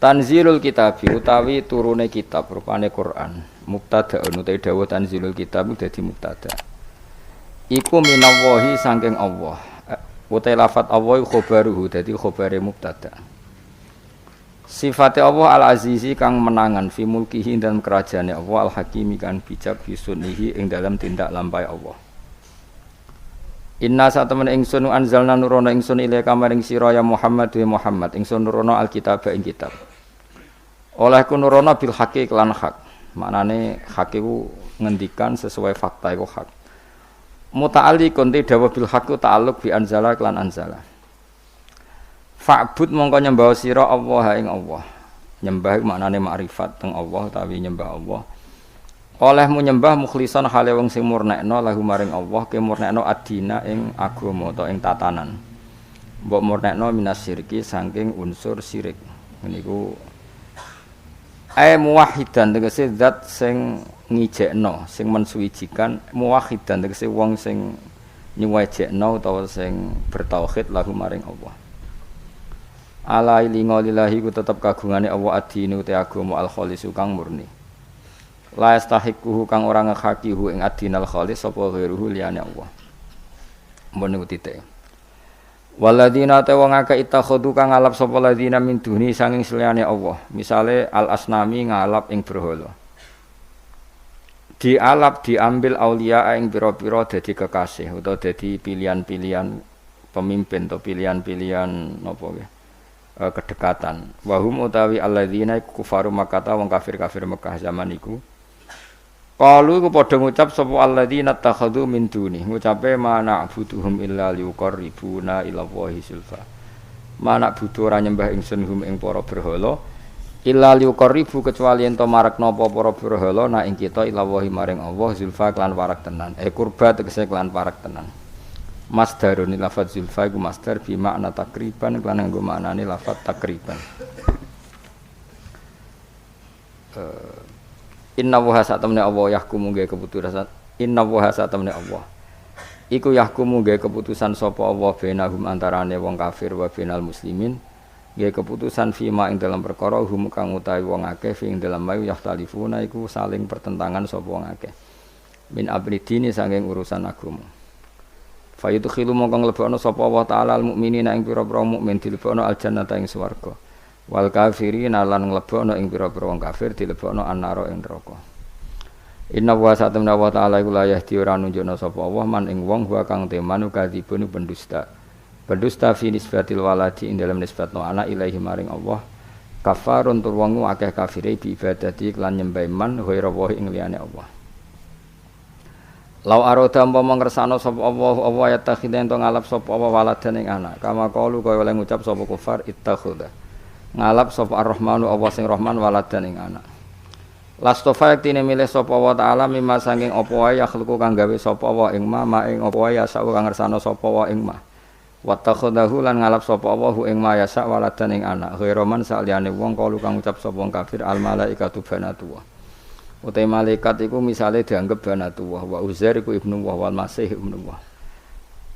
Tanzilul kitab utawi turune kitab rupane Quran. Mubtada utai dawuh tanzilul kitab dadi mubtada. Iku minallahi saking Allah. Utai lafat Allah khobaruhu dadi khobare mubtada. Sifate Allah al-azizi kang menangan fi mulkihi dalam kerajaane Allah al-hakimi kang bijak fi sunnihi ing dalam tindak lampahe Allah. Inna satemen ingsun anzalna nurono ingsun ilaika maring sira ya Muhammad wa Muhammad ingsun nurono alkitab ing kitab. Oleh nurono bil haqi kelan hak. Maknane hak iku ngendikan sesuai fakta iku hak. Muta'alliqun ti dawa bil haqi ta'alluq bi anzala kelan anzala. Fa'bud mongko nyembah sira Allah ing Allah. Nyembah maknane makrifat teng Allah utawi nyembah Allah. Olehmu nyembah mukhlisan hale wong sing murnekno lahu maring Allah ke murnekno adina ing agama utawa ing tatanan. Mbok murnekno minas syirki saking unsur syirik. Niku muwahhidan tegese zat sing ngijekno, sing mensuwijikan, muwahhidan tegese wong sing nyuwejekno utawa sing bertauhid lahu maring Allah. Ala ilinga lillahi ku tetep kagungane Allah adinu te agama al-khalisu kang murni. La yastahiquhu kang ora nghakihu ing adinal khalis sapa ghairuhu liyane Allah. Mun niku titik. Waladina te wong akeh ittakhadhu kang ngalap sapa ladina min duni sanging seliyane Allah. Misale al-asnami ngalap ing berhala. Dialap diambil aulia ing pira-pira dadi kekasih utawa dadi pilihan-pilihan pemimpin atau pilihan-pilihan napa nggih? Kedekatan. Wahum utawi alladzina kufaru Makkah wong kafir-kafir Mekah zaman iku. Qalu ku padha ngucap sapa alladzina takhadhu min duni. Ngucape mana butuhum illa liqarribuna ila Allahi sulfa. Mana butuh ora nyembah ingsun hum ing para berhala illa liqarribu kecuali ento marekna apa para berhala na ing kita ila Allahi maring Allah zulfa kelan warak tenan. Kurba tegese kelan warak tenan. Masdarun lafadz zulfa iku masdar bi makna takriban kelan nggo maknane lafadz takriban. Inna wa satamna Allah yahkumu ge keputusan inna wa satamna Allah iku yahkumu ge keputusan sapa Allah bainahum antarane wong kafir wa bainal muslimin ge keputusan fima ing dalam perkara hum kang utawi wong akeh ing dalam mayu yahtalifuna iku saling pertentangan sapa wong akeh min abridini saking urusan agama fayudkhilu mongko nglebokno sapa Allah taala al mukminina ing pira-pira mukmin dilebokno al jannata ing swarga wal kafirin lan nglebokno ing pira-pira wong kafir dilebokno annara ing neraka. Inna wa satamna wa ta'ala iku la yahdi ora nunjukna sapa Allah man ing wong wa kang temanu kadzibun pendusta. Pendusta fi nisbatil waladi ing dalam nisbatno anak ilahi maring Allah. Kafarun tur wong akeh kafire bi ibadati lan nyembah man ghaira wa ing liyane Allah. Lau aroda umpama ngersano sapa Allah ya takhiden to ngalap sapa Allah waladan ing anak. Kama qalu kaya oleh ngucap sapa kufar ittakhudha. Ngalap sapa Ar-Rahmanu Allah sing Rahman waladan ing anak. Lastofa yektine milih sapa wa taala mimma sanging apa wae yakhluqu kang gawe sapa wa ing ma ing apa wae yasa kang ngersano sapa wa ing ma. Wa takhadahu lan ngalap sapa wa ing ma yasa waladan ing anak. Ghairoman saliyane wong kalu kang ucap sapa wong kafir al malaikatu banatullah. Utai malaikat iku misale dianggep banatullah wa Uzair iku ibnu wal Masih ibnu Allah.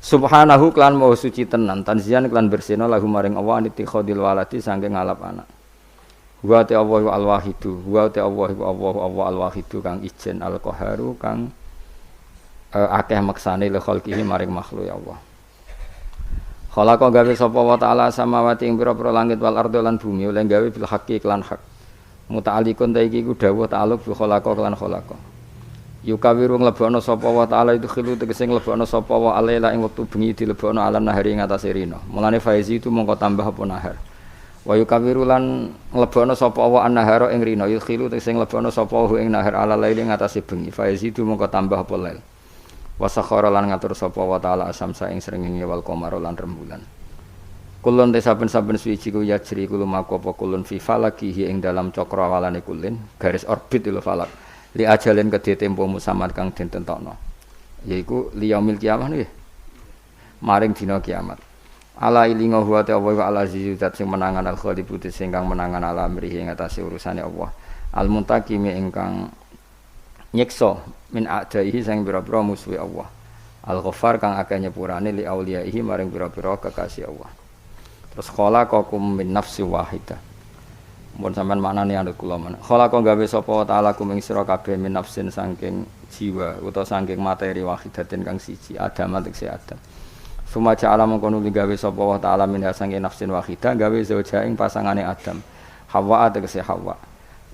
Subhanahu klan maha suci tenan tanzian klan bersihna lahu maring Allah nitikhadil waladi sangge ngalap anak. Wa ta Allahu al-wahidu wa ta Allahu al-wahidu kang ijen al-qaharu kang akeh maksane le khalqihi maring makhluk ya Allah. Khalaqa gawe sapa wa ta'ala samawati ing pira-pira langit wal ardo lan bumi oleh gawe bil haqqi klan hak. Muta'alliqun ta iki ku dawuh ta'alluq bi khalaqa klan khalaqa. Yukawiru nglebokno sapa wa ta'ala itu khilu tegese nglebokno sapa wa alaila ing wektu bengi dilebokno alam nahari ing atase rina. Mulane faizi itu mongko tambah apa nahar. Wa yukawiru lan nglebokno sapa wa an-nahara ing rina. Yukhilu tegese nglebokno sapa wa ing nahar ala laili ing atase bengi. Faizi itu mongko tambah apa lail. Wa sakhara lan ngatur sapa wa ta'ala asamsa ing srengenge wal qamara lan rembulan. Kulun te saben-saben suci ku yajri kulo mako apa kulun fi falakihi ing dalam cakrawalane kulin garis orbit lho falak. Li ajalin kedhe tempo musamad kang den tentokno yaiku liyaumil kiamah nggih maring dina kiamat ala ilinga huwa ta'ala wa ala azizzat sing menangan al khalibu sing kang menangan ala amrihi ing atase urusane Allah al muntaqimi ingkang nyiksa min a'daihi sing pira-pira musuhe Allah al ghaffar kang akeh nyepurane li auliyaihi maring pira-pira kekasih Allah. Terus khalaqakum min nafsin wahidah Mun sampean maknane anut kula men. Khalaqa gawe sapa ta'ala kum ing sira kabeh min nafsin saking jiwa utawa saking materi wahidatin kang siji Adam tekse Adam. Suma ja'ala mengkono gawe sapa wa ta'ala min saking nafsin wahidah gawe zauja ing pasangane Adam. Hawa tekse Hawa.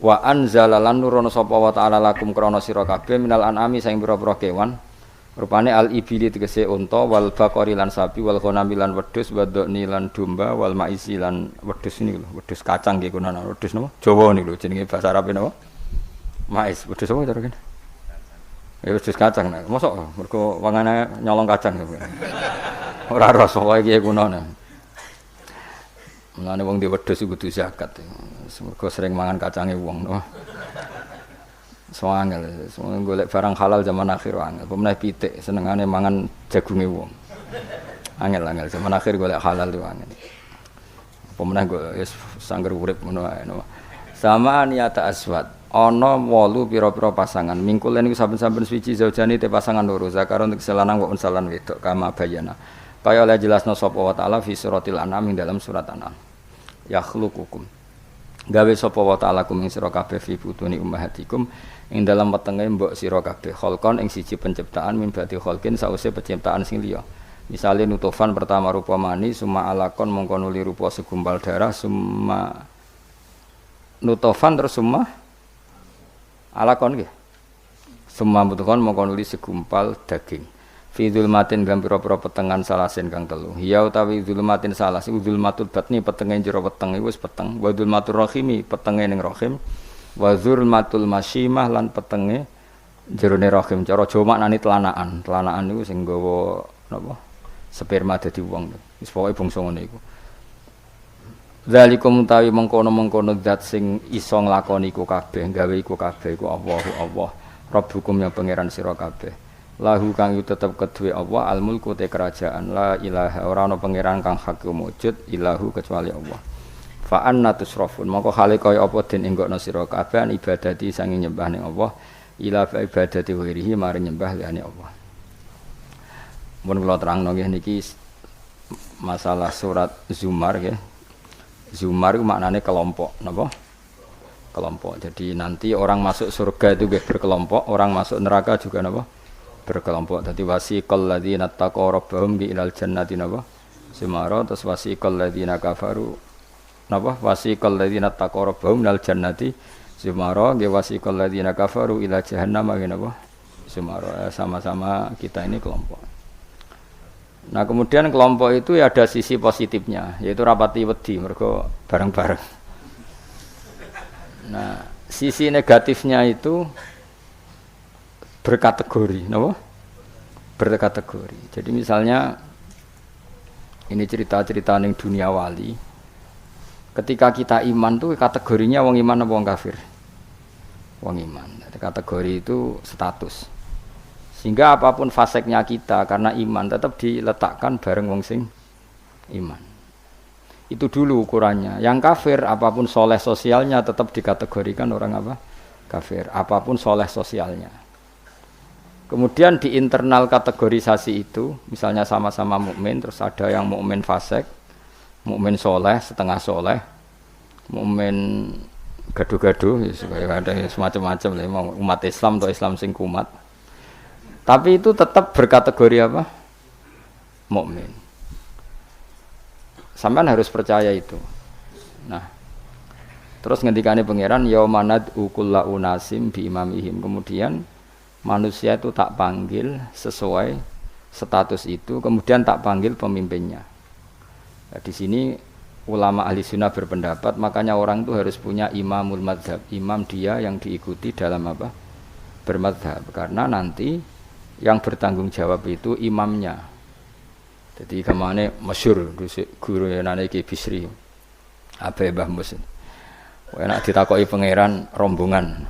Wa anzala lan nurono sapa wa ta'ala lakum krana sira kabeh minal an'ami saing pira-pira kewan. Rupane al-ibili tegese unta wal baqari lan sapi wal ghanami lan wedhus wadoni lan domba wal maisi lan wedhus niku lho wedhus kacang nggih kunana wedhus napa Jawa niku lho jenenge bahasa Arabe napa mais wedhus apa cara kene ya wedhus kacang nek mosok mergo wangane nyolong kacang ora rasa wae iki kunana mulane wong di wedhus kudu zakat mergo sering mangan kacange wong no soangel, golek barang halal zaman akhir angel. Pemenah pitik senengane mangan jagunge wong. Angel zaman akhir golek halal itu angel. Pemenah golek sangger urip ngono ae no. Sama niata aswad. Ana 8 pira-pira pasangan. Mingkul niku saben-saben suci zaujane te pasangan loro. Zakar untuk selanang wa unsalan wedok kama bayana. Kaya oleh jelasno sapa wa taala fi suratil an'am ing dalam surat an'am. Yakhluqukum. Gawe sapa wa taala kum ing sira kabeh fi butuni ummahatikum ing dalam wetenge mbok sira kabeh kholqon ing siji penciptaan min badi kholqin sause penciptaan sing liya misale nutufan pertama rupa mani summa alakon mongko nuli rupa segumpal darah summa nutufan terus summa alakon nggih summa nutufan mongko nuli segumpal daging fi dzulmatin dalam pira-pira petengan salasin kang telu ya utawi dzulmatin salas dzulmatul batni petenge jero weteng iku wis peteng wa dzulmatur rahimi petenge ning rahim wa dzulmatul masyimah lan petenge jerone rahim cara Jawa maknane telanaan niku sing nggawa napa sperma dadi wong wis pokoke bangsa ngene iku zalikum tawi mengkono-mengkono zat sing iso nglakoni iku kabeh gawe iku kabeh iku Allah Rabbukum yang pangeran sira kabeh lahu kang tetep kedue Allah al mulku te kerajaan la ilaha ora ana pangeran kang hak wujud ilahu kecuali Allah fa anna tusrafun mongko hale kaya apa den enggokno sira kabeh ibadati sange nyembah ning Allah ila ibadati wirihi mari nyembah liyane Allah. Mun kula terangno nggih niki masalah surat Zumar nggih. Zumar itu maknane kelompok napa? Kelompok. Jadi nanti orang masuk surga itu nggih berkelompok, orang masuk neraka juga napa? Berkelompok. Dadi wasiqal ladzina taqaw rabbahum ilal jannati napa? Zumar terus wasiqal ladzina kafaru napa wasiqal ladzina taqaw rabbahum minal jannati zumara nggih wasiqal ladzina kafaru ila jahannam napa zumara sama-sama kita ini kelompok. Nah, kemudian kelompok itu ya ada sisi positifnya yaitu rapati wedi mergo bareng-bareng. Nah, sisi negatifnya itu berkategori napa? Berkategori. Jadi misalnya ini cerita-cerita ning dunia wali. Ketika kita iman tuh kategorinya wong iman apa wong kafir? Wong iman. Kategori itu status. Sehingga apapun faseknya kita karena iman tetap diletakkan bareng wong sing iman. Itu dulu ukurannya. Yang kafir apapun soleh sosialnya tetap dikategorikan orang apa? Kafir. Apapun soleh sosialnya. Kemudian di internal kategorisasi itu, misalnya sama-sama mukmin, terus ada yang mukmin fasik, mukmin soleh, setengah soleh, mukmin gaduh-gaduh, ya, ada semacam-macam lah, umat Islam atau Islam sing kumat. Tapi itu tetap berkategori apa? Mukmin. Sampean harus percaya itu. Nah, terus ngendikane pangeran yaumanad ukulla unasim bi imamihim. Kemudian manusia itu tak panggil sesuai status itu, kemudian tak panggil pemimpinnya. Nah, di sini ulama ahli sunnah berpendapat makanya orang itu harus punya imamul madhab, imam dia yang diikuti dalam apa? Bermadhab, karena nanti yang bertanggung jawab itu imamnya. Jadi kemana masyhur guru yang nane Ki Bisri Abe Mbah Mus. Enak ditakoki pangeran rombongan.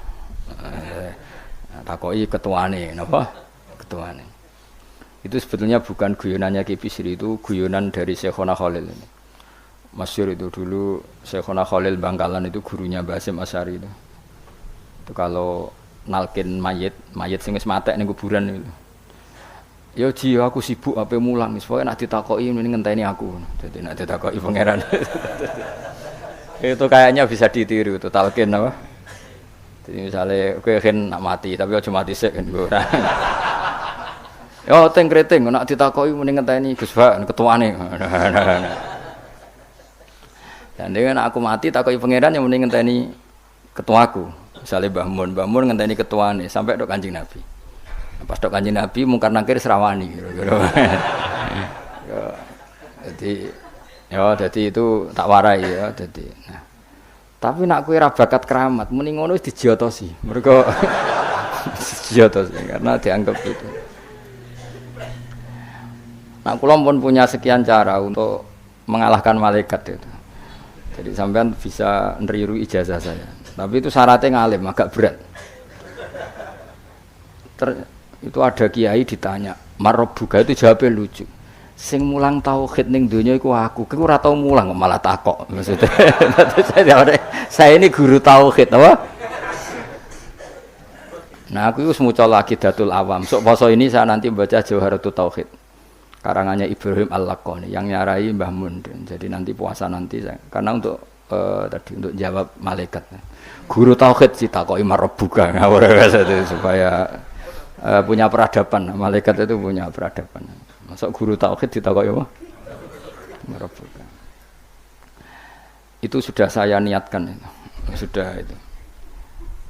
Takoki ketuane napa? Ketuane. Itu sebetulnya bukan guyonannya Ki Bisri, itu guyonan dari Syekhona Khalil ini. Masyhur itu dulu Syekhona Khalil Bangkalan itu gurunya Mbah Hasyim Asy'ari itu. Itu kalau nalkin mayit sing wis matek ning kuburan itu. Ya ji aku sibuk ape mulang, wis pokoke nek ditakoki ngenteni aku. Dadi nek ditakoki pangeran. Itu kayaknya bisa ditiru itu talqin apa? Jadi misalnya kowe kan nak mati tapi aja mati sik kan ora. Yo teng kriting nak ditakoki muni ngenteni Gus Bak ketuane. Dan dengan aku mati takoki pangeran yang muni ngenteni ketuaku. Misalnya Mbah Mun ngenteni ketuane sampai tok Kanjeng Nabi. Pas tok Kanjeng Nabi mungkar nakir serawani kira-kira. Jadi itu tak warai ya jadi. Nah. Tapi nak kowe ra bakat keramat, muni ngono wis dijiotosi. Mergo dijiotosi karena dianggap itu. Nah, kula pun punya sekian cara untuk mengalahkan malaikat itu. Jadi sampean bisa neriru ijazah saya. Tapi itu syaratnya ngalim, agak berat. Itu ada kiai ditanya, "Marabbuka?" Itu jawabnya lucu. Sing mulang tauhid ning donya iku aku. Kowe ora tau mulang kok malah takok. Maksudnya saya ini guru tauhid, apa? Nah, aku wis maca Aqidatul Awam. Sok poso ini saya nanti baca Jawharatul Tauhid. Karangannya Ibrahim Al-Laqani yang nyarai Mbah Mun. Jadi nanti puasa nanti saya karena untuk tadi untuk jawab malaikat. Guru tauhid ditakoki marabbuka ngawur supaya punya peradaban. Malaikat itu punya peradaban. Masuk guru tauhid ditakoki apa? Marabbuka. Itu sudah saya niatkan itu. Sudah itu.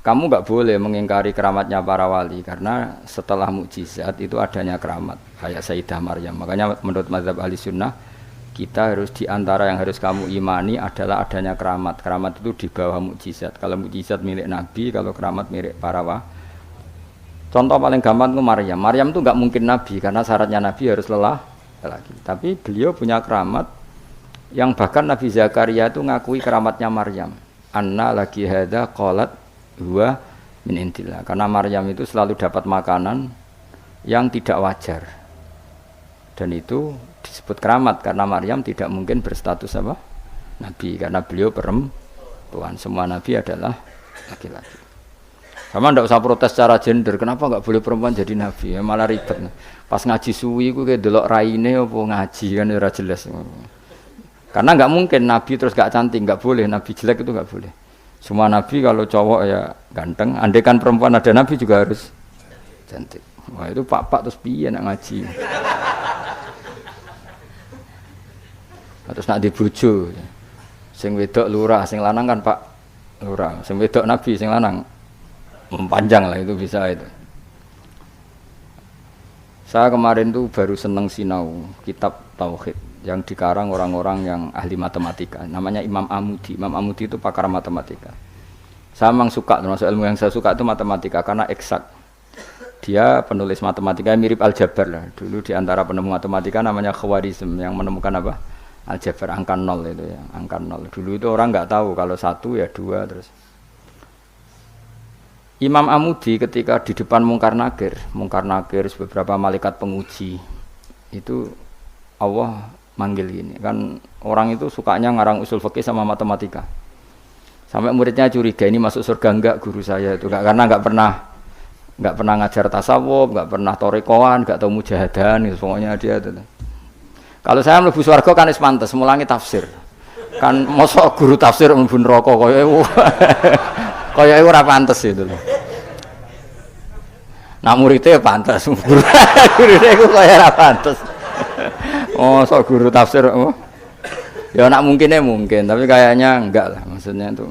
Kamu enggak boleh mengingkari keramatnya para wali karena setelah mukjizat itu adanya keramat kayak Sayyidah Maryam. Makanya menurut mazhab Ahli Sunnah kita harus diantara yang harus kamu imani adalah adanya keramat. Keramat itu di bawah mukjizat. Kalau mukjizat milik Nabi, kalau keramat milik para wali. Contoh paling gampang itu Maryam. Maryam itu enggak mungkin Nabi karena syaratnya Nabi harus lelaki. Tapi beliau punya keramat yang bahkan Nabi Zakaria itu ngakui keramatnya Maryam. Anna lagi hadza qalat huwa min indillah. Karena Maryam itu selalu dapat makanan yang tidak wajar. Dan itu disebut keramat karena Maryam tidak mungkin berstatus apa? Nabi karena beliau perempuan. Semua nabi adalah laki-laki. Sama ndak usah protes secara gender, kenapa enggak boleh perempuan jadi nabi? Ya malah ribet. Pas ngaji suwi ku kayak delok raine apa ngaji kan ora jelas. Karena enggak mungkin nabi terus enggak cantik, enggak boleh. Nabi jelek itu enggak boleh. Semua nabi kalau cowok ya ganteng, andai kan perempuan ada nabi juga harus cantik. Wah itu pak terus piye nak ngaji. Terus nak dibojo. Sing wedok lurah, sing lanang kan Pak lurah. Sing wedok nabi, sing lanang panjang lah itu bisa itu. Saya kemarin tuh baru seneng sinau kitab tauhid yang dikarang orang-orang yang ahli matematika. Namanya Imam Amudi. Imam Amudi itu pakar matematika. Saya memang suka, termasuk ilmu yang saya suka itu matematika karena eksak. Dia penulis matematika mirip Aljabar lah. Dulu di antara penemu matematika namanya Khawarizm yang menemukan apa? Aljabar angka 0 itu ya, angka 0. Dulu itu orang nggak tahu kalau 1 ya 2 terus. Imam Amudi ketika di depan Mungkar Nakir beberapa malaikat penguji itu Allah manggil ini kan orang itu sukanya ngarang usul fikih sama matematika. Sampai muridnya curiga ini masuk surga enggak guru saya itu enggak karena enggak pernah ngajar tasawuf, enggak pernah torikoan, enggak tahu mujahadan gitu pokoknya dia itu. Kalau saya mlebu swarga kan wis pantes mulangi tafsir. Kan mosok guru tafsir mlebu neraka kaya ora pantes itu lho. Nah muridnya pantes, gurune iku kaya ora pantes. Oh, sok guru tafsir ya nak mungkinnya mungkin, tapi kayaknya enggak lah maksudnya itu.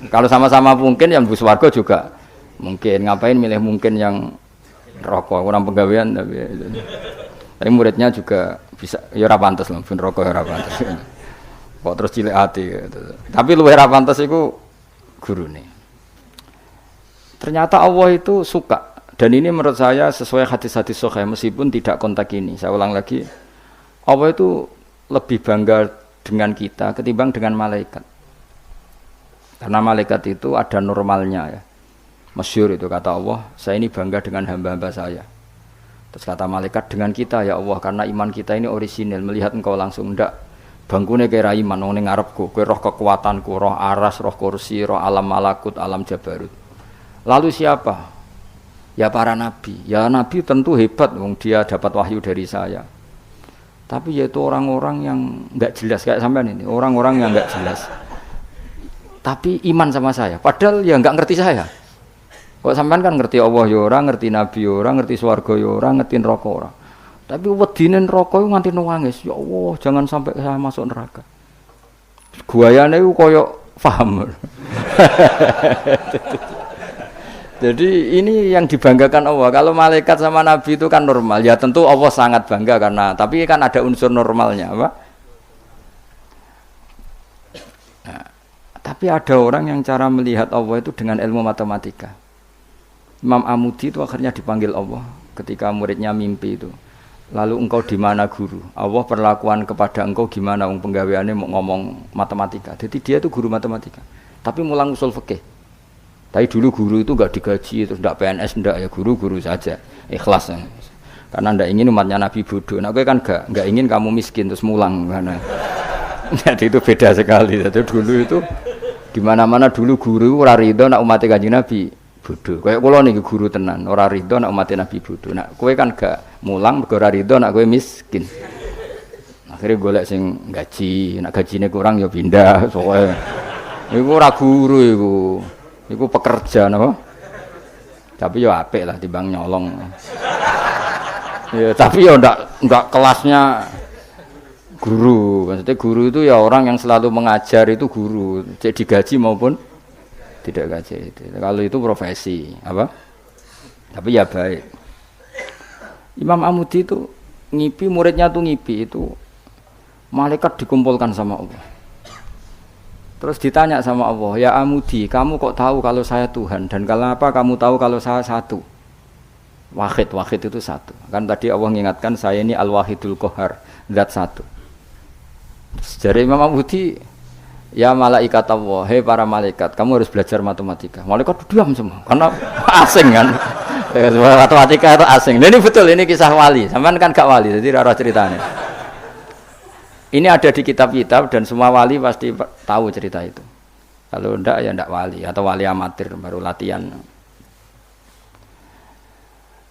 Kalau sama-sama mungkin yang mlebu swarga juga mungkin. Ngapain milih mungkin yang neraka, kurang penggawean tapi muridnya juga bisa ya ora pantes lho, ben neraka ya ora pantes. Kok terus cilik ati gitu. Tapi luwih ora pantes iku gurune. Ternyata Allah itu suka dan ini menurut saya sesuai hadis-hadis sahih meskipun tidak kontak ini. Saya ulang lagi. Allah itu lebih bangga dengan kita ketimbang dengan malaikat. Karena malaikat itu ada normalnya ya. Masyhur itu kata Allah, saya ini bangga dengan hamba-hamba saya. Terus kata malaikat dengan kita ya Allah karena iman kita ini orisinil melihat engkau langsung ndak bangkune kira iman wong ning ngarepku kowe roh kekuatanku roh aras roh kursi roh alam malakut alam jabarut. Lalu siapa? Ya para nabi. Ya nabi tentu hebat wong dia dapat wahyu dari saya. Tapi yaitu orang-orang yang enggak jelas kayak sampean ini, orang-orang yang enggak jelas. tapi iman sama saya. Padahal ya enggak ngerti saya. Kok sampean kan ngerti Allah ya ora, ngerti Nabi ya ora, ngerti swarga ya ora, ngerti neraka ora. Tapi wedine neraka iku nganti nangis, ya Allah, jangan sampai saya masuk neraka. Guayane iku koyo paham. Jadi ini yang dibanggakan Allah. Kalau malaikat sama Nabi itu kan normal. Ya tentu Allah sangat bangga karena tapi kan ada unsur normalnya, apa? Nah, tapi ada orang yang cara melihat Allah itu dengan ilmu matematika. Imam Amudi itu akhirnya dipanggil Allah ketika muridnya mimpi itu. Lalu engkau di mana guru? Allah perlakuan kepada engkau gimana? Penggaweannya mau ngomong matematika. Jadi dia itu guru matematika. Tapi mulang usul fikih. Tapi dulu guru itu enggak digaji, terus enggak PNS, enggak ya guru-guru saja, ikhlas. Karena enggak ingin umatnya Nabi bodoh. Nah, gue kan enggak ingin kamu miskin terus mulang karena jadi itu beda sekali. Jadi dulu itu di mana-mana dulu guru ora rido nak umat Kanjeng Nabi bodoh. Kayak kula niki guru tenan, ora rido nak umat Nabi bodoh. Nah, kowe kan enggak mulang mergo ora rido nak kowe miskin. Akhirnya golek sing gaji, nak gajine kurang ya pindah soalnya. Iku ora guru iku. Iku pekerja napa? Tapi yo apik lah timbang nyolong. Ya, tapi yo ndak kelasnya guru. Maksudnya guru itu ya orang yang selalu mengajar itu guru, cek digaji maupun tidak gaji. Kalau itu profesi, apa? Tapi ya baik. Imam Amudi itu ngipi, muridnya tuh ngipi itu malaikat dikumpulkan sama Allah. Terus ditanya sama Allah, ya Amudi, kamu kok tahu kalau saya Tuhan dan kenapa kamu tahu kalau saya satu? Wahid itu satu. Kan tadi Allah mengingatkan saya ini Al-Wahidul Qahar, zat satu. Dari Imam Amudi, ya malaikat Allah, hei para malaikat, kamu harus belajar matematika. Malaikat diam semua, karena asing kan. Matematika itu asing. Nah, ini betul, ini kisah wali. Sampean kan gak wali, jadi rara ceritanya. Ini ada di kitab-kitab dan semua wali pasti tahu cerita itu. Kalau ndak ya ndak wali atau wali amatir baru latihan.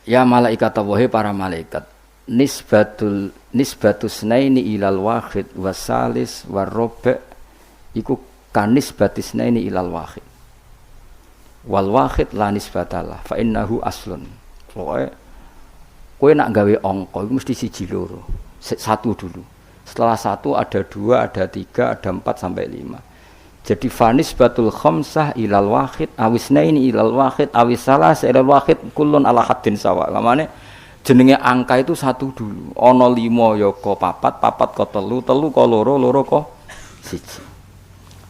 Ya malaikat Allah, para malaikat, nisbatus naini ilal wahid wasalis warrobe iku kanisbatis naini ilal wahid. Wal wahid la nisbatalah fa innahu aslun. Pokoke kowe nak gawe angka iku mesti siji loro. Satu dulu. Setelah satu ada dua, ada tiga, ada 4 sampai 5. Jadi fanis batul khamsah ilal wahid, awisna ini ilal wahid, awisalah ilal wahid, kulun ala haddin sawa. Kamane jenenge angka itu satu dulu. Ono 5 ya ko papat, papat ko telu, telu ko loro, loro ko siji.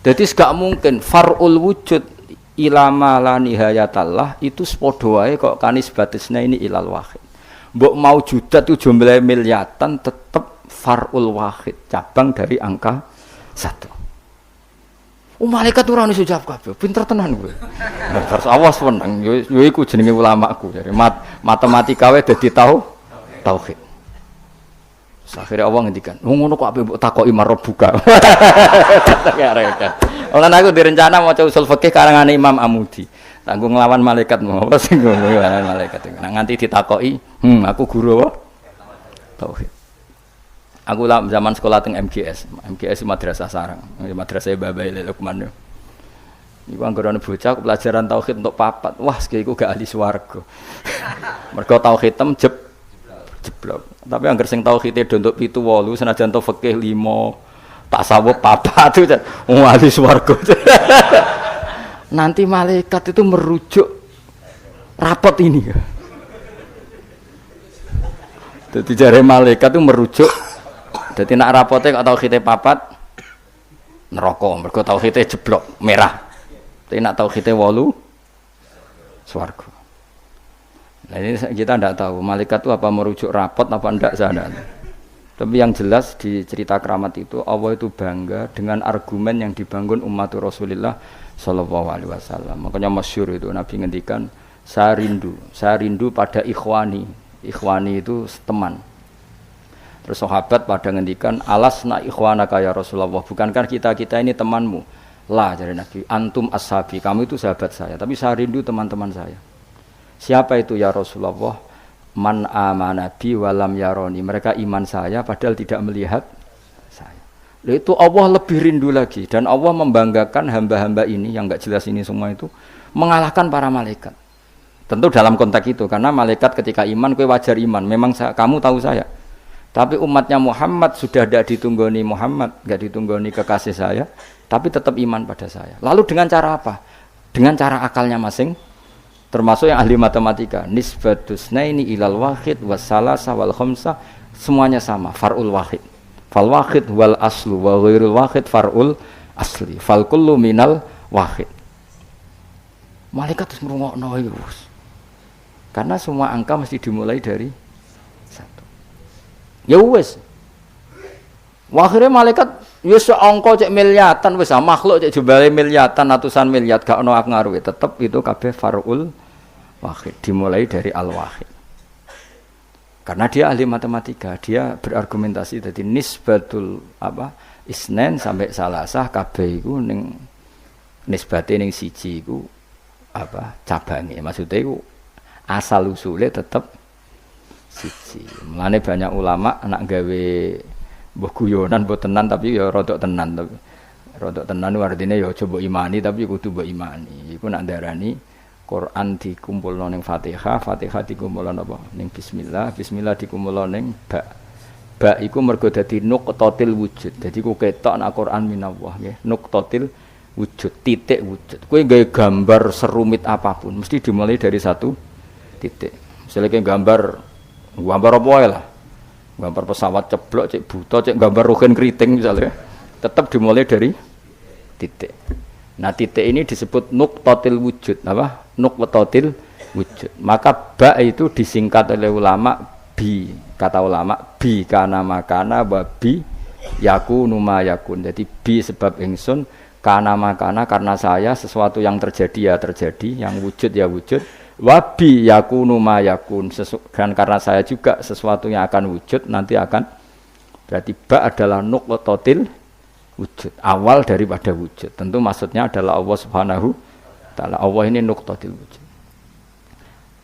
Jadi gak mungkin farul wujud ilama la nihayatallah itu sepodo wae kok kanis batisna ini ilal wahid. Mbok mau judat itu jumlah miliatan tetep farul wahid, cabang dari angka 1. Malaikat ora iso jawab kabeh, pinter tenan kowe. Terus awas wenang, yo iku jenenge ulamaku. Jadi matematika wae dadi tauhid. Akhire Allah ngendikan, ngono kok ape mbok takoki marbuka. Ya rek. Olan aku direncana maca usul fikih karangane Imam Amudi. Tanggung nglawan malaikat mau apa sing nglawan malaikat. Nah nganti ditakoki, aku guru apa? Tauhid. Aku lah zaman sekolah teng MGS madrasah sarang, madrasah Babai Lukman. Iku anggere bocah pelajaran tauhid untuk papat. Wah, iku gak ahli swarga. Mergo tauhid jeblok. Tapi anggere sing tauhide untuk 7 8 senajan to fikih 5, tasawuf papat itu ahli swarga. Nanti malaikat itu merujuk rapot ini. Jadi jare malaikat itu merujuk. Jadi nak rapote kok tauhide papat neraka, mergo tauhide jeblok merah. Tapi nak tauhide 8 swarga. Nah ini kita tidak tahu malaikat itu apa merujuk rapot apa enggak sana. Tapi yang jelas di cerita keramat itu Allah itu bangga dengan argumen yang dibangun umat Rasulullah sallallahu alaihi wasallam. Makanya masyhur itu Nabi ngendikan saya rindu pada ikhwani. Ikhwani itu teman. Terus sahabat pada ngendikan alasna ikhwanaka ya Rasulullah, bukankah kita ini temanmu? Lah dari Nabi, antum ashabi, kamu itu sahabat saya, tapi saya rindu teman-teman saya. Siapa itu ya Rasulullah? Man amana bi walam yaroni, mereka iman saya padahal tidak melihat saya. Itu Allah lebih rindu lagi dan Allah membanggakan hamba-hamba ini yang enggak jelas ini semua itu mengalahkan para malaikat. Tentu dalam konteks itu karena malaikat ketika iman kowe wajar iman, memang kamu tahu saya. Tapi umatnya Muhammad sudah tidak ditunggoni Muhammad, enggak ditunggoni kekasih saya, tapi tetap iman pada saya. Lalu dengan cara apa? Dengan cara akalnya masing, termasuk yang ahli matematika, nisbatus naini ilal wahid wassalasa wal khamsa, semuanya sama, far'ul wahid. Fal wahid wal aslu wa ghairul wahid far'ul asli. Fal kullu minal wahid. Malaikat terus merungokno iku. Karena semua angka mesti dimulai dari satu. Ya wis. Akhirnya malaikat ya angka cek miliatan wis makhluk cek jumlahe miliatan ratusan miliar gak ono ngaruhi, tetep itu kabeh far'ul wahid, dimulai dari al-wahid. Karena dia ahli matematika, dia berargumentasi tadi nisbatul isnen sampai salasah kabeh iku ning nisbate ning siji iku cabange. Maksudnya iku asal usule tetep siji. Mulane banyak ulama nak gawe mbah guyonan mbok tenan tapi ya rodok tenan tapi rodok tenan artine ya coba imani tapi kudu mbok imani. Iku nak darani Quran dikumpulno ning Fatihah, Fatihah dikumpulno apa? Ning bismillah, bismillah dikumpulno ning ba. Ba iku mergo dadi nuqtatil wujud. Dadi ku ketok nek Quran minallah nggih, nuqtatil wujud, titik wujud. Kowe gawe gambar serumit apapun mesti dimulai dari satu titik. Misalnya kayak gambar apa wae lah. Gambar pesawat ceblok, cek buta, cek gambar rugen keriting misalnya. Tetap dimulai dari titik. Nah, titik ini disebut nuqtatil wujud, apa? Nuqtatil wujud. Maka ba itu disingkat oleh ulama bi. Kata ulama bi kana makana wa bi yakunu ma yakun. Jadi bi sebab ingsun, kana makana karena saya sesuatu yang terjadi ya terjadi, yang wujud ya wujud. Wabi yakunu ma yakun, dan karena saya juga sesuatu yang akan wujud nanti akan, berarti ba adalah nuqtatil wujud, awal daripada wujud. Tentu maksudnya adalah Allah Subhanahu wa taala. Allah ini nuqtatil wujud.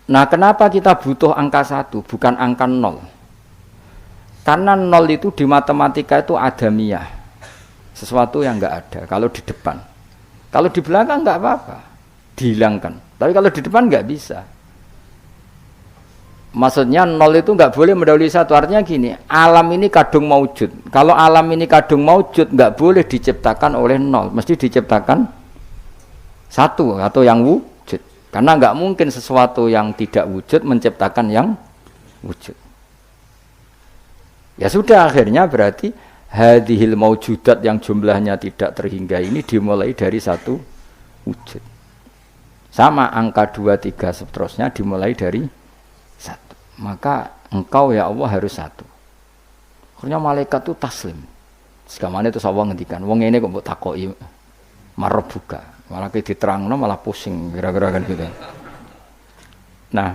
Nah, kenapa kita butuh angka 1 bukan angka 0? Karena 0 itu di matematika itu adamiyah, sesuatu yang enggak ada kalau di depan. Kalau di belakang enggak apa-apa, dihilangkan. Tapi kalau di depan nggak bisa. Maksudnya 0 itu nggak boleh mendahului 1. Artinya gini, alam ini kadung maujud. Kalau alam ini kadung maujud nggak boleh diciptakan oleh 0, mesti diciptakan 1 atau yang wujud. Karena nggak mungkin sesuatu yang tidak wujud menciptakan yang wujud. Ya sudah, akhirnya berarti hadhil maujudat yang jumlahnya tidak terhingga ini dimulai dari 1 wujud. Sama angka 2, 3 seterusnya dimulai dari 1. Maka engkau ya Allah harus 1. Akhirnya malaikat itu taslim. Sekamane itu Allah ngendikan, wong ngene kok mbok takoki marbuka. Malah diterangno malah pusing kira-kira kan gitu. Nah,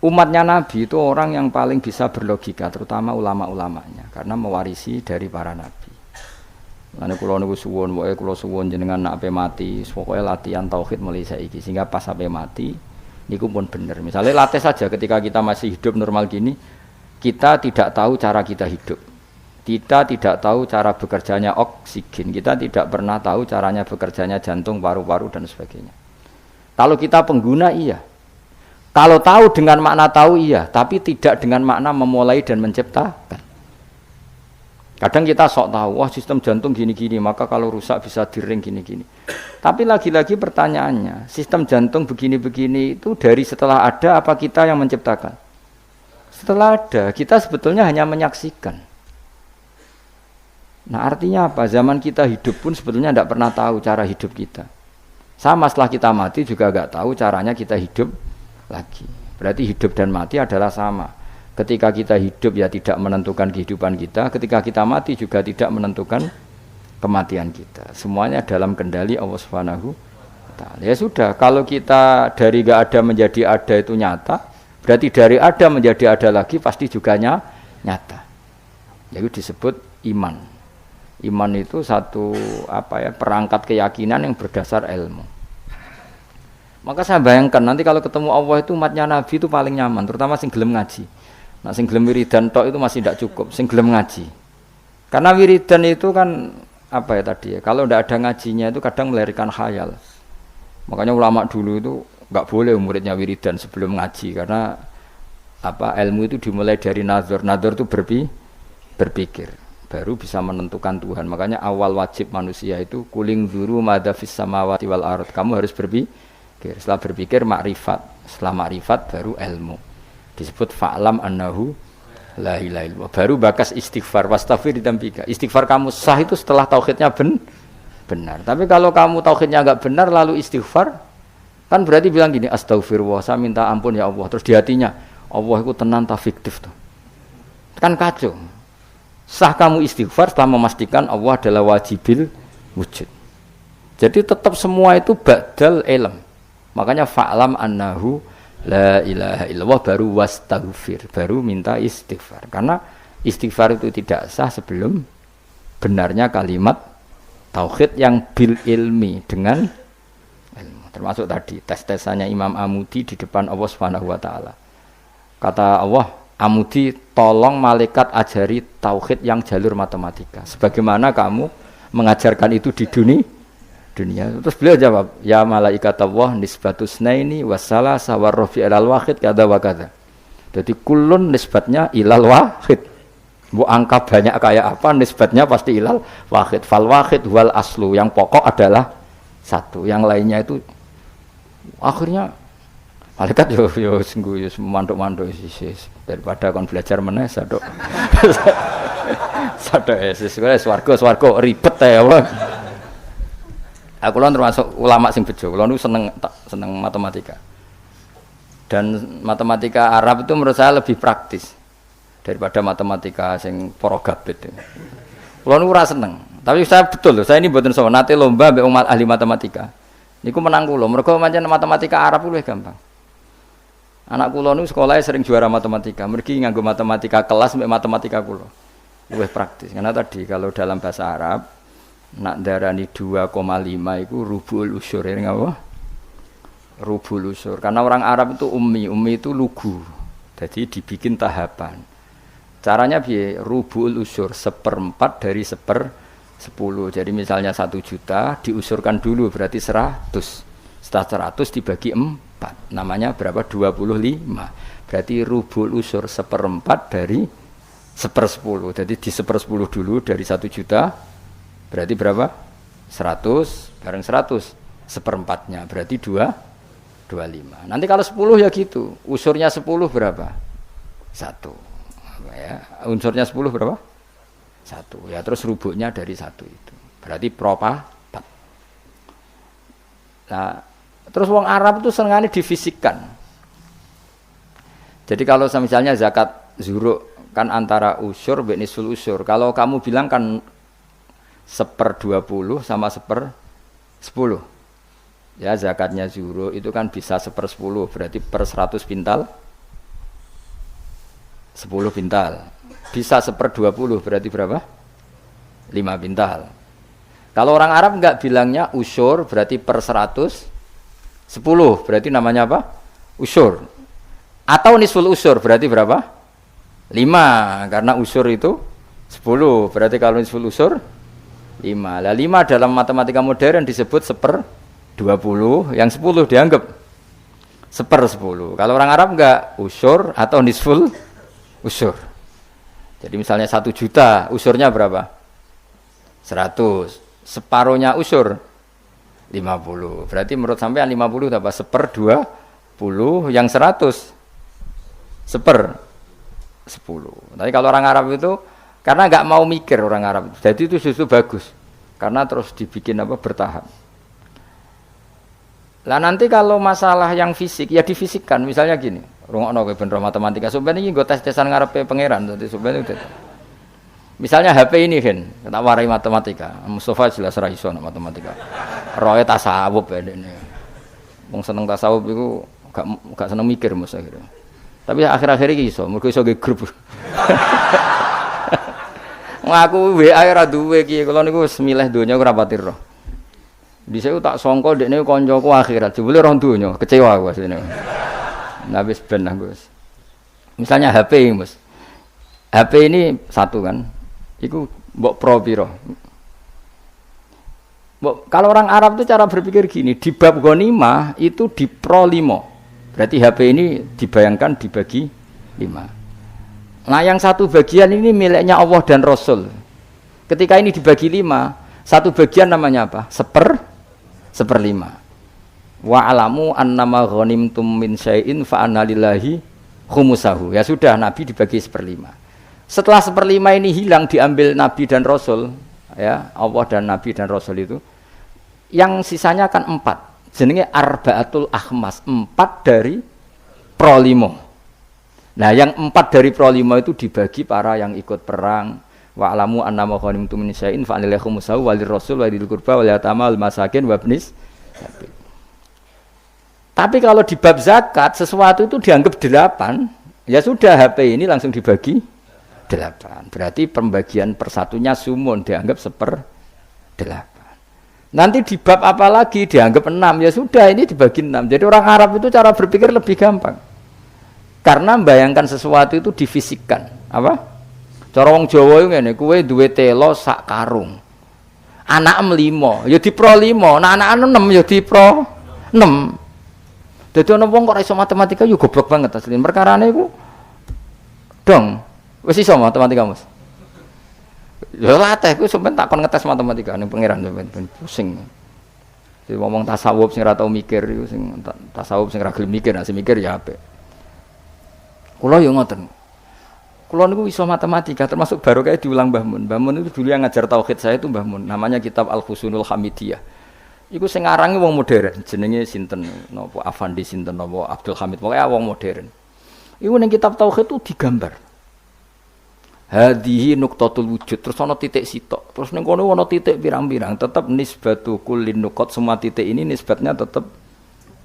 umatnya Nabi itu orang yang paling bisa berlogika, terutama ulama-ulamanya, karena mewarisi dari para nabi. Lane kula niku suwun, pokoke kula suwun jenengan nak ape mati, pokoke latihan tauhid mulai saiki sehingga pas ape mati niku pun bener. Misalnya latih saja ketika kita masih hidup normal gini, kita tidak tahu cara kita hidup. Kita tidak tahu cara bekerjanya oksigen, kita tidak pernah tahu caranya bekerjanya jantung, paru-paru dan sebagainya. Kalau kita pengguna iya. Kalau tahu dengan makna tahu iya, tapi tidak dengan makna memulai dan menciptakan. Kadang kita sok tahu, wah sistem jantung gini-gini, maka kalau rusak bisa diring gini-gini. Tapi lagi-lagi pertanyaannya, sistem jantung begini-begini itu dari setelah ada apa kita yang menciptakan? Setelah ada, kita sebetulnya hanya menyaksikan. Nah artinya apa? Zaman kita hidup pun sebetulnya tidak pernah tahu cara hidup kita. Sama setelah kita mati juga nggak tahu caranya kita hidup lagi. Berarti hidup dan mati adalah sama. Ketika kita hidup ya tidak menentukan kehidupan kita, ketika kita mati juga tidak menentukan kematian kita. Semuanya dalam kendali Allah Subhanahu wa taala. Ya sudah, kalau kita dari enggak ada menjadi ada itu nyata, berarti dari ada menjadi ada lagi pasti juga nyata. Jadi disebut iman. Iman itu satu perangkat keyakinan yang berdasar ilmu. Maka saya bayangkan nanti kalau ketemu Allah itu umatnya Nabi itu paling nyaman, terutama sing gelem ngaji. Nah sing gelem wiridan tok itu masih tidak cukup, sing gelem ngaji. Karena wiridan itu kan apa ya tadi ya? Kalau tidak ada ngajinya itu kadang melahirkan khayal. Makanya ulama dulu itu nggak boleh muridnya wiridan sebelum ngaji karena apa ilmu itu dimulai dari nazar. Nazar itu berpikir, baru bisa menentukan Tuhan. Makanya awal wajib manusia itu kuling dzuru madza fis samawati wal ard. Kamu harus berpikir. Setelah berpikir makrifat. Setelah makrifat baru ilmu. Disebut fa'lam annahu la ilaha illallah. Baru bakas istighfar wastaghfir dzambika. Istighfar kamu sah itu setelah tauhidnya benar. Tapi kalau kamu tauhidnya enggak benar lalu istighfar kan berarti bilang gini, astagfirullah, saya minta ampun ya Allah. Terus di hatinya, Allah itu tenang tak fiktif tuh. Kan kacau. Sah kamu istighfar setelah memastikan Allah adalah wajibil wujud. Jadi tetap semua itu ba'dal ilm. Makanya fa'lam annahu la ilaha illallah baru wastaghfir, baru minta istighfar. Karena istighfar itu tidak sah sebelum benarnya kalimat tauhid yang bil ilmi dengan ilmu. Termasuk tadi tes-tesannya Imam Amudi di depan Allah Subhanahu wa taala. Kata Allah, Amudi tolong malaikat ajari tauhid yang jalur matematika. Sebagaimana kamu mengajarkan itu di dunia. Terus beliau jawab, ya malaikat Allah nisbatus naini wassalasa warrafi ilal wahid kada wa kada. Jadi kulun nisbatnya ilal wahid. Bu angka banyak kayak apa nisbatnya pasti ilal wahid. Fal wahid wal aslu, yang pokok adalah satu, yang lainnya itu akhirnya malaikat yo sungguh yo manduk-manduk daripada kon belajar meneh sadok. Sadok swarga ribet ya Allah. Aku lan termasuk ulama sing bejo. Kulo niku seneng matematika. Dan matematika Arab itu menurut saya lebih praktis daripada matematika sing para gablet. Kulo niku ora seneng. Tapi saya betul loh, saya ini mboten sowan nate lomba mbek wong ahli matematika. Niku menang kula. Mergo pancen matematika Arab luwih gampang. Anak kula niku sekolahnya sering juara matematika. Mergi nganggo matematika kelas mbek matematika kula. Luwih praktis. Karena tadi kalau dalam bahasa Arab nak darani 2,5 itu rubul usur ya ngapa? Rubul usur. Karena orang Arab itu ummi itu lugu. Jadi dibikin tahapan. Caranya piye? Rubul usur 1/4 dari 1/10. Jadi misalnya 1 juta diusurkan dulu berarti 100. Setelah 100 dibagi 4. Namanya berapa? 25. Berarti rubul usur 1/4 dari 1/10. Jadi di 1/10 dulu dari 1 juta. Berarti berapa? 100 bareng 100 1/4-nya berarti 25. Nanti kalau 10 ya gitu. Usurnya 10 berapa? 1. Ya, unsurnya 10 berapa? 1. Ya terus rubuknya dari 1 itu. Berarti propa 4. Nah, terus wong Arab itu senengane difisikkan. Jadi kalau misalnya zakat zuruk kan antara usur dan nisul usur. Kalau kamu bilang kan 1/20 sama 1/10. Ya zakatnya zuro itu kan bisa 1/10 berarti per 100 pintal 10 pintal. Bisa 1/20 berarti berapa? 5 pintal. Kalau orang Arab enggak bilangnya usur berarti per 100 10 berarti namanya apa? Usur. Atau nisful usur berarti berapa? 5 karena usur itu 10 berarti kalau nisful usur 5. Lah 5 dalam matematika modern disebut 1/20, yang 10 dianggap 1/10. Kalau orang Arab enggak usur atau nisful usur. Jadi misalnya 1 juta, usurnya berapa? 100. Separuhnya usur 50. Berarti menurut sampean 50 apa? 1/20, yang 100 1/10. Tapi kalau orang Arab itu karena nggak mau mikir orang Arab, jadi itu justru bagus, karena terus dibikin bertahap. Lah nanti kalau masalah yang fisik ya difisikkan, misalnya gini, rungokno kowe bener matematika, sampeyan iki nggo tes-tesan ngarepe pangeran, dadi sampeyan itu. Misalnya HP ini kan, tak warai matematika, Mustafa jelas ra iso matematika. Roe tasawuf ya dene. Wong seneng tasawuf iku gak seneng mikir mesti akhirnya. Tapi akhir-akhir iki iso, mergo iso ge grup. Aku WA ora duwe iki, kula niku wis milih donya ora pati roh. Dhisik tak sangka dekne kancaku akhirat, jebule roh donya, kecewa aku asline. Nah wis ben aku wis. Misalnya HP Mas. HP ini satu kan. Iku Mbok pro piro? Kalau orang Arab itu cara berpikir gini, di bab ghanimah itu di pro 5. Berarti HP ini dibayangkan dibagi 5. Nah, yang satu bagian ini miliknya Allah dan Rasul. Ketika ini dibagi 5, satu bagian namanya apa? Seperlima. Wa alamu annama ghanimtum min syai'in fa anna lillahi khumusahu. Ya sudah, Nabi dibagi 1/5. Setelah 1/5 ini hilang diambil Nabi dan Rasul, ya Allah dan Nabi dan Rasul itu, yang sisanya kan 4. Jenenge arba'atul akhmas, 4 dari pro 5. Nah, yang 4 dari pro 5 itu dibagi para yang ikut perang. Wa alamu annama ghanimtum min syai'in fa anna lillahi khumusahu walir rasul walil qurba wal yatama wal masakin wabnis. Tapi kalau di bab zakat sesuatu itu dianggap 8, ya sudah HP ini langsung dibagi 8. Berarti pembagian persatunya sumun dianggap 1/8. Nanti di bab apa lagi dianggap 6, ya sudah ini dibagi 6. Jadi orang Arab itu cara berpikir lebih gampang. Karena membayangkan sesuatu itu difisikkan. Apa? Cara wong Jawa itu ngene, kowe duwe telo sak karung. Anak 5, ya di pro 5. Nah anak 6 ya di pro 6. Dadi ana wong kok ora iso matematika yo goblok banget asline. Perkarane iku dong. Wis iso matematika, Mas. Ya latih ku sampean takon ngetes matematika ning pangeran sampean pusing. Jadi ngomong tasawuf sing ora tau mikir iku sing tasawuf sing ora gelem mikir, nek mikir ya apik. Kula yo ngoten. Kula niku iso matematika termasuk baru kayak diulang Mbah Mun. Mbah Mun itu dulu yang ngajar tauhid saya itu Mbah Mun. Namanya kitab Al-Husnul Hamidiyah. Iku sing arange wong modern, jenenge sinten napa Afandi sinten napa Abdul Hamid, pokoke wong modern. Iku ning kitab tauhid itu digambar. Hadhihi nuqtatul wujud, terus ana titik sitok. Terus ning kono ana titik pirang-pirang, tetep nisbatu kullin nuqat, semua titik ini nisbatnya tetep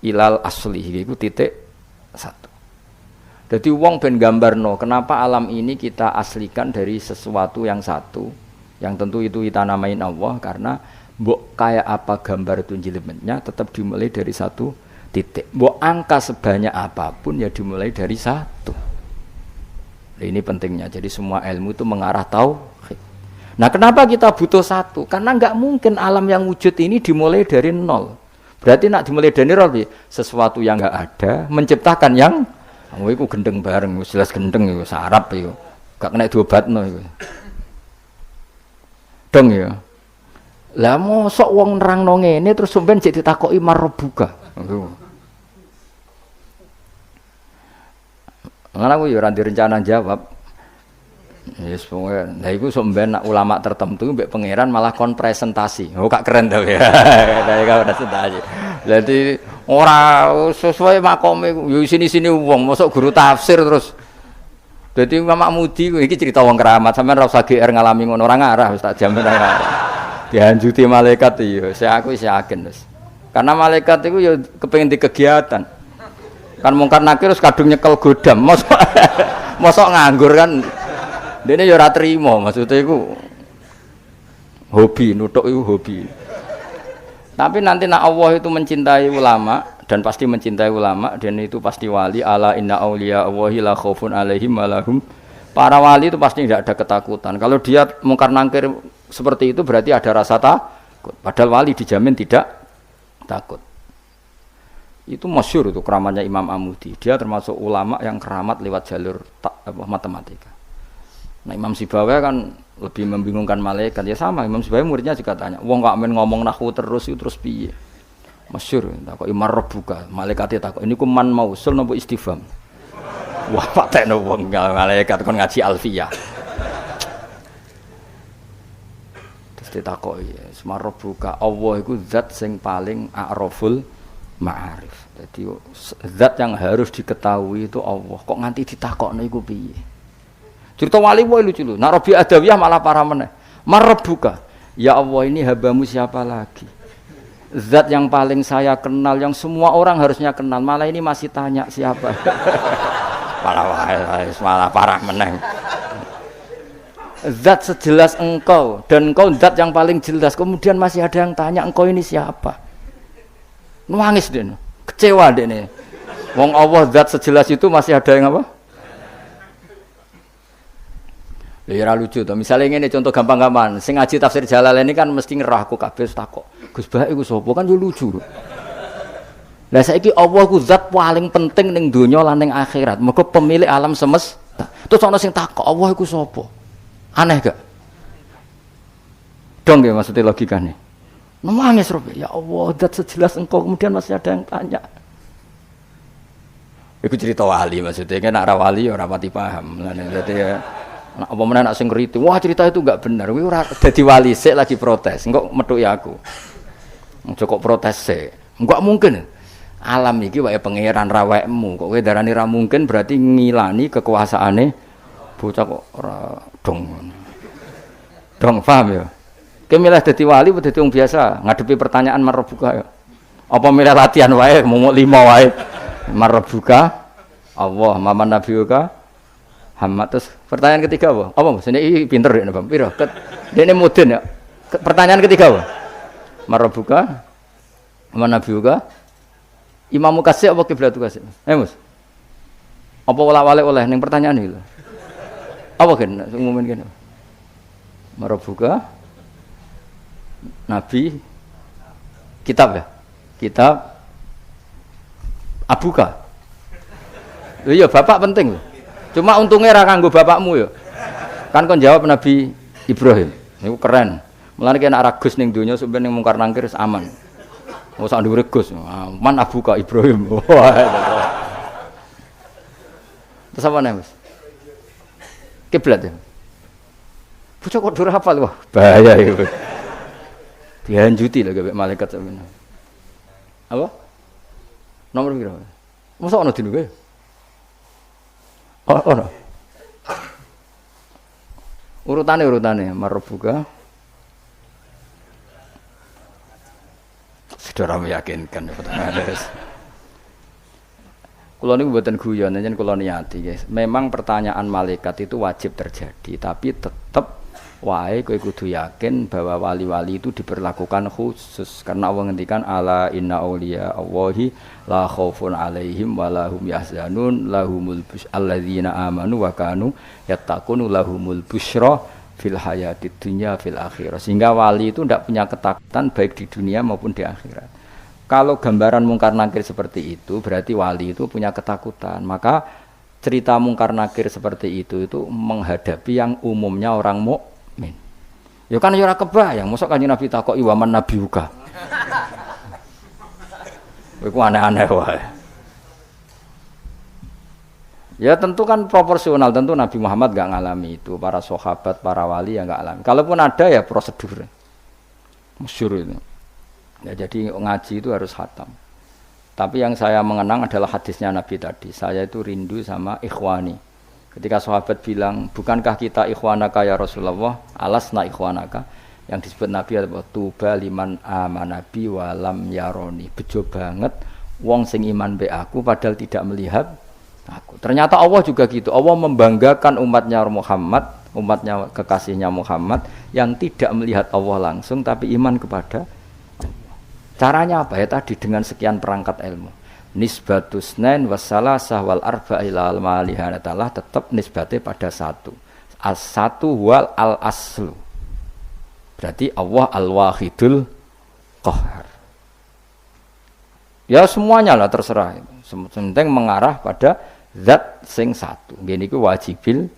ilal asli, iku titik 1. Jadi wong ben gambarno, kenapa alam ini kita aslikan dari sesuatu yang satu, yang tentu itu kita namain Allah, karena mbok kayak apa gambar itu jelimetnya tetap dimulai dari satu titik. Mbok angka sebanyak apapun ya dimulai dari satu. Nah, ini pentingnya. Jadi semua ilmu itu mengarah tauhid. Nah, kenapa kita butuh satu? Karena nggak mungkin alam yang wujud ini dimulai dari nol. Berarti nak dimulai dari nol, sesuatu yang nggak ada menciptakan yang itu gendeng bareng, jelas gendeng itu sarap itu, gak kena diobatno itu. Dong ya. Lah mosok wong nerangno ngene terus sampean jek ditakoki marbuka. Ngono aku ya ora direncana jawab. Yes, pokoknya. Lah iku sampean ulama tertentu mbek pangeran malah kon presentasi. Oh, gak keren to ya. Kayak presentasi. Berarti ora sesuai makome yo sini-sini wong mosok guru tafsir terus. Dadi Imam Mudi iki cerita wong keramat, sampean ora usah GR ngalami ngono, ora ngarah wis tak jamin ae. Dihanjuti malaikat iya, aku wis yakin wis. Karena malaikat iku ya kepengin di kegiatan. Kan mungkar nakir terus kadung nyekel godam. Mosok nganggur kan. Dene ya ora trimo, maksudnya iku hobi, nuthuk iku hobi. Tapi nanti nak Allah itu mencintai ulama dan pasti mencintai ulama dan itu pasti wali. Ala inna auliya Allahi la khaufun alaihim wa lahum. Para wali itu pasti tidak ada ketakutan. Kalau dia mungkar nangkir seperti itu berarti ada rasa takut. Padahal wali dijamin tidak takut. Itu masyhur itu keramatnya Imam Amudi. Dia termasuk ulama yang keramat lewat jalur matematika. Nah, Imam Sibawai kan lebih membingungkan malaikat. Ya sama, Imam Sibawai muridnya juga tanya, wong kok men ngomong nahwu terus itu terus piye? Masyhur, takok imar rabbuka, malaikate takok, ini ku man mausul napa istifham? Wah, patekno wong malaikat kon ngaji alfiyah. Terus ditakoki, semar rabbuka, Allah iku zat sing paling a'raful ma'arif. Jadi zat yang harus diketahui itu Allah. Kok nganti ditakokno iku piye? Cerita wali wae lucu lho. Nak Rabi Adawiyah malah parah meneh. Marbuka. Ya Allah, ini habamu siapa lagi? Zat yang paling saya kenal, yang semua orang harusnya kenal. Malah ini masih tanya siapa. Malah parah meneh. Zat sejelas engkau dan engkau zat yang paling jelas. Kemudian masih ada yang tanya engkau ini siapa? Nangis dia. Kecewa dia. Wong Allah zat sejelas itu masih ada yang apa? Lha ya lucu to. Misale ngene contoh gampang-gampang. Sing ngaji tafsir Jalalain ini kan mesti ngerah aku kabeh takok. Gus Bah iku sapa kan yo lucu. Lah saiki Allah ku zat paling penting ning donya lan ning akhirat. Mergo pemilik alam semesta. Terus ana sing takok Allah iku sapa? Aneh gak? Dong ya maksudnya logikane. Nangis Rob, ya Allah, zat sejelas engkau kemudian masih ada yang tanya. Iku cerita wali maksudnya kan nak wali ora pati paham. Dadi ya nak apa meneh nak sing ngriti, wah cerita itu enggak benar. Kuwi ora dadi wali sik lagi protes. Engko methuki aku. Kok protes sik. Enggak mungkin. Alam iki wae pangeran rawekmu. Kok kowe darani ra mungkin berarti ngilani kekuasaane bocah kok ora dong. Dong paham ya? Kowe milih dadi wali apa dadi wong biasa ngadepi pertanyaan marbuka ya. Apa milih latihan wae mau 5 wae. Marbuka Allah, maman nabiyuka Muhammad. Terus pertanyaan ketiga apa? Apa Mas? Ini pinter ya Bang. Piro? Dene mudun ya. Pertanyaan ketiga apa? Marbuka maman nabiyuka Imam kasih apa kiblatu kasih? Mas. Apa wala-wale oleh ning pertanyaan iki lho. Apa kan umumin kene? Marbuka Nabi kitab ya? Kitab Abuka. Iya bapak penting loh. Cuma untungnya ra kanggo bapakmu ya. Kan kon jawab Nabi Ibrahim. Niku keren. Mulane kena ragus ning donya sampeyan ning mungkar nangkir aman. Ora sak dhuwure Gus. Man Abuka Ibrahim. Terus apa nih Mas? Kiblat ya. Bocah kok dur hafal wah bahaya itu. Dihanjuti lho gek malaikat sampeyan. Apa? Nomor piro? Mosok ana dinu kowe? Oh, no. Urutane marbuka. Sudah meyakinkan pertanyaan. Kula niku mboten guyon, njen kula niati, guys. Memang pertanyaan malaikat itu wajib terjadi, tapi tetap wae kowe kudu yakin bahwa wali-wali itu diperlakukan khusus karena Allah ngendikan ala inna auliya Allahi la khaufun alaihim wa lahum yahzanun lahumul busyra alladzina amanu wa kanu yattaqun lahumul busyra fil hayatid dunya fil akhirah. Sehingga wali itu tidak punya ketakutan baik di dunia maupun di akhirat. Kalau gambaran mungkar nakir seperti itu berarti wali itu punya ketakutan. Maka cerita mungkar nakir seperti itu menghadapi yang umumnya orang mukmin. Ya kan ya ora kebayang, mosok Kanjeng Nabi takoki waman nabiuka. Iku aneh-aneh wae. Ya tentu kan proporsional, tentu Nabi Muhammad enggak ngalami itu, para sahabat, para wali ya enggak alami. Kalaupun ada ya prosedur. Masyhur itu. Ya jadi ngaji itu harus khatam. Tapi yang saya mengenang adalah hadisnya Nabi tadi. Saya itu rindu sama ikhwani. Ketika sahabat bilang, bukankah kita ikhwanaka ya Rasulullah? Alasna ikhwanaka. Yang disebut Nabi adalah tuba liman amanabi walam yaroni. Bejo banget wong sing iman be aku padahal tidak melihat aku. Ternyata Allah juga gitu. Allah membanggakan umatnya Muhammad, umatnya kekasihnya Muhammad yang tidak melihat Allah langsung tapi iman kepada Allah. Caranya apa ya tadi dengan sekian perangkat ilmu. Nisbatus nain wassalasah wal arba ilal malihanatalah tetap nisbatnya pada satu. As-satu wal al-aslu. Berarti Allah al-wahidul qahar. Ya semuanya lah terserah. Penting mengarah pada zat sing satu. Gini ku wajibil